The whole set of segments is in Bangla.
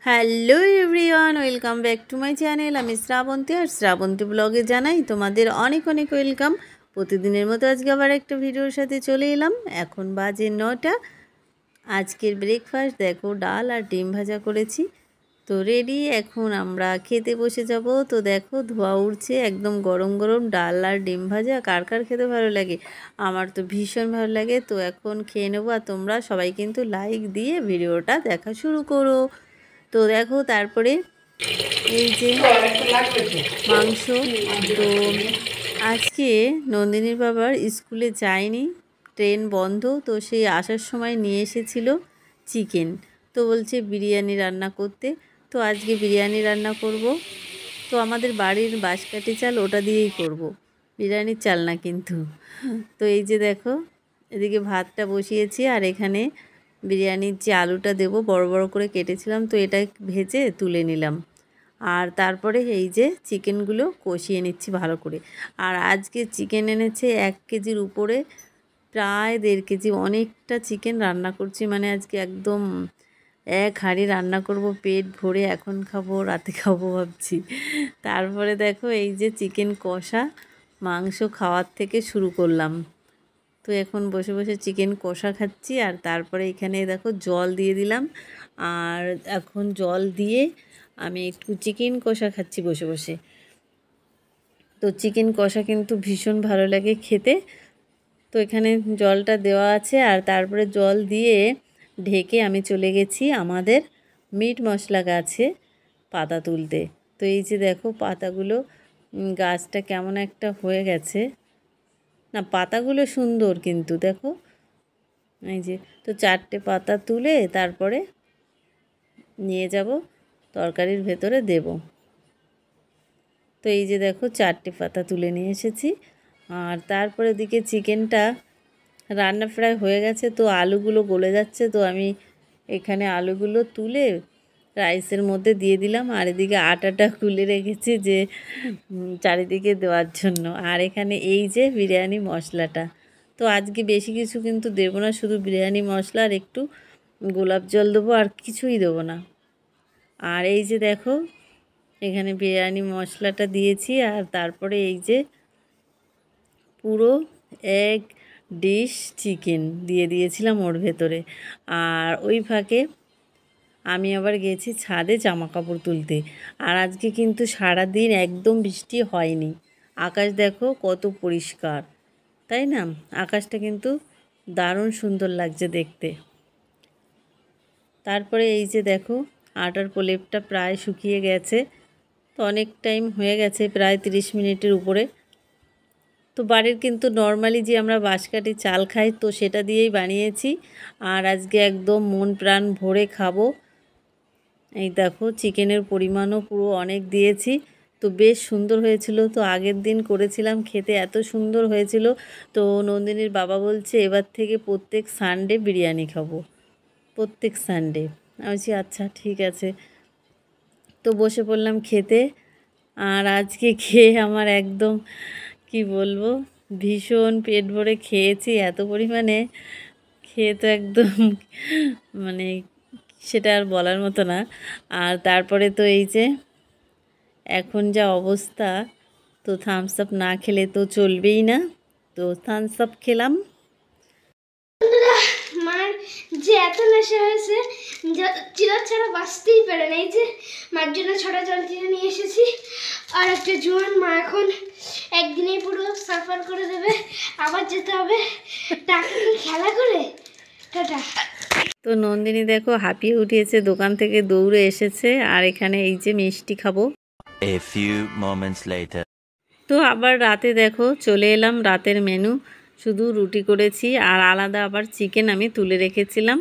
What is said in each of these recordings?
Hello everyone, welcome back to my channel. আমি শ্রাবন্তী, আর শ্রাবন্তী ব্লগে জানাই তোমাদের অনেক অনেক ওয়েলকাম। প্রতিদিনের মতো আজকে আবার একটা ভিডিওর সাথে চলে এলাম। এখন বাজে 9টা। আজকের ব্রেকফাস্ট দেখো, ডাল আর ডিম ভাজা করেছি। তো রেডি, এখন আমরা খেতে বসে যাব। তো দেখো ধোয়া উঠছে, একদম গরম গরম ডাল আর ডিম ভাজা। কার কার খেতে ভালো লাগে? আমার তো ভীষণ ভালো লাগে। তো এখন খেয়ে নেবো, আর তোমরা সবাই কিন্তু লাইক দিয়ে ভিডিওটা দেখা শুরু করো। তো দেখো তারপরে এই যে মাংস। তো আজকে নন্দিনীর বাবার স্কুলে যায়নি, ট্রেন বন্ধ। তো সেই আসার সময় নিয়ে এসেছিল চিকেন। তো বলছে বিরিয়ানি রান্না করতে। তো আজকে বিরিয়ানি রান্না করব। তো আমাদের বাড়ির বাঁশকাঠি চাল, ওটা দিয়েই করব, বিরিয়ানির চাল না কিন্তু। তো এই যে দেখো, এদিকে ভাতটা বসিয়েছি, আর এখানে বিরিয়ানির যে আলুটা দেবো বড় বড় করে কেটেছিলাম, তো এটা ভেজে তুলে নিলাম। আর তারপরে এই যে চিকেনগুলো কষিয়ে নিচ্ছি ভালো করে। আর আজকে চিকেন এনেছে 1 কেজির উপরে, প্রায় 1.5 কেজি। অনেকটা চিকেন রান্না করছি, মানে আজকে একদম 1 হাঁড়ি রান্না করব, পেট ভরে। এখন খাবো, রাতে খাবো ভাবছি। তারপরে দেখো এই যে চিকেন কষা, মাংস খাওয়ার থেকে শুরু করলাম। তো এখন বসে বসে চিকেন কষা খাচ্ছি। আর তারপরে এখানে দেখো জল দিয়ে দিলাম। আর এখন জল দিয়ে আমি একটু চিকেন কষা খাচ্ছি বসে বসে। তো চিকেন কষা কিন্তু ভীষণ ভালো লাগে খেতে। তো এখানে জলটা দেওয়া আছে, আর তারপরে জল দিয়ে ঢেকে আমি চলে গেছি আমাদের মিট মশলা গাছে পাতা তুলতে। তো এই যে দেখো পাতাগুলো, গাছটা কেমন একটা হয়ে গেছে না, পাতাগুলো সুন্দর কিন্তু দেখো। এই যে, তো 4টে পাতা তুলে তারপরে নিয়ে যাব তরকারির ভেতরে দেব। তো এই যে দেখো 4টে পাতা তুলে নিয়ে এসেছি। আর তারপরে দিকে চিকেনটা রান্না প্রায় হয়ে গেছে। তো আলুগুলো গলে যাচ্ছে, তো আমি এখানে আলুগুলো তুলে রাইসের মধ্যে দিয়ে দিলাম। আর এদিকে আটাটা গুলে রেখেছি যে চারিদিকে দেওয়ার জন্য। আর এখানে এই যে বিরিয়ানি মশলাটা, তো আজকে বেশি কিছু কিন্তু দেবো না, শুধু বিরিয়ানি মশলা আর একটু গোলাপ জল দেবো, আর কিছুই দেবো না। আর এই যে দেখো এখানে বিরিয়ানি মশলাটা দিয়েছি, আর তারপরে এই যে পুরো 1 ডিশ চিকেন দিয়ে দিয়েছিলাম ওর ভেতরে। আর ওই ফাঁকে আমি আবার গেছি ছাদে জামা কাপড় তুলতে। আর আজকে কিন্তু সারাদিন একদম বৃষ্টি হয়নি। আকাশ দেখো কত পরিষ্কার, তাই না? আকাশটা কিন্তু দারুণ সুন্দর লাগছে দেখতে। তারপরে এই যে দেখো আটার প্রলেপটা প্রায় শুকিয়ে গেছে। তো অনেক টাইম হয়ে গেছে, প্রায় 30 মিনিটের উপরে। তো বাড়ির কিন্তু নর্মালি যে আমরা বাঁশকাঠি চাল খাই, তো সেটা দিয়েই বানিয়েছি। আর আজকে একদম মন প্রাণ ভরে খাবো। এই দেখো চিকেনের পরিমাণও পুরো অনেক দিয়েছি। তো বেশ সুন্দর হয়েছিল। তো আগের দিন করেছিলাম, খেতে এত সুন্দর হয়েছিল। তো নন্দিনীর বাবা বলছে এবার থেকে প্রত্যেক সানডে বিরিয়ানি খাবো, প্রত্যেক সানডে। আমি বলছি আচ্ছা ঠিক আছে। তো বসে পড়লাম খেতে। আর আজকে খেয়ে আমার একদম কি বলবো, ভীষণ পেট ভরে খেয়েছি, এত পরিমাণে খেয়ে তো একদম মানে সেটা আর বলার মতো না। আর তারপরে তো এই যে এখন যা অবস্থা, তো থামস আপ না খেলে তো চলবেই না। তো থামস আপ খেলাম। মার যে এত নেশা হয়েছে, চিরাত ছাড়া বাঁচতেই পারে না। এই যে মার জন্য ছটা জল চিরা নিয়ে এসেছি, আর একটা জোয়ান মা এখন একদিনেই পুরো সাফার করে দেবে। আবার যেতে হবে টাকা খেলা করে। টাটা। তো নন্দিনী দেখো হাঁপিয়ে উঠিয়েছে, দোকান থেকে দৌড়ে এসেছে। আর এখানে এই যে মিষ্টি খাবো। A few moments later. তো আবার রাতে দেখো চলে এলাম রাতের মেনু। শুধু রুটি করেছি, আর আলাদা আবার চিকেন আমি তুলে রেখেছিলাম।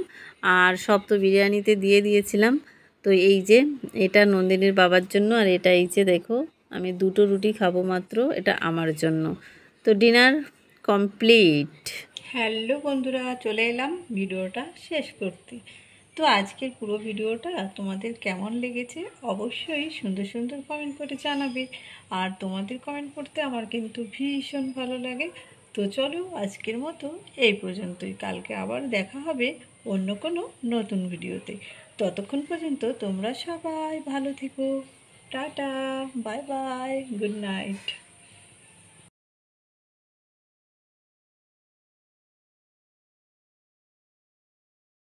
আর সব তো বিরিয়ানিতে দিয়ে দিয়েছিলাম। তো এই যে এটা নন্দিনীর বাবার জন্য, আর এটা এই যে দেখো আমি 2টো রুটি খাবো মাত্র, এটা আমার জন্য। তো ডিনার কমপ্লিট। হ্যালো বন্ধুরা, চলে এলাম ভিডিওটা শেষ করতে। তো আজকের পুরো ভিডিওটা তোমাদের কেমন লেগেছে অবশ্যই সুন্দর সুন্দর কমেন্ট করে জানাবে। আর তোমাদের কমেন্ট করতে আমার কিন্তু ভীষণ ভালো লাগে। তো চলো আজকের মতো এই পর্যন্তই। কালকে আবার দেখা হবে অন্য কোনো নতুন ভিডিওতে। ততক্ষণ পর্যন্ত তোমরা সবাই ভালো থেকো। Tata, bye bye, good night.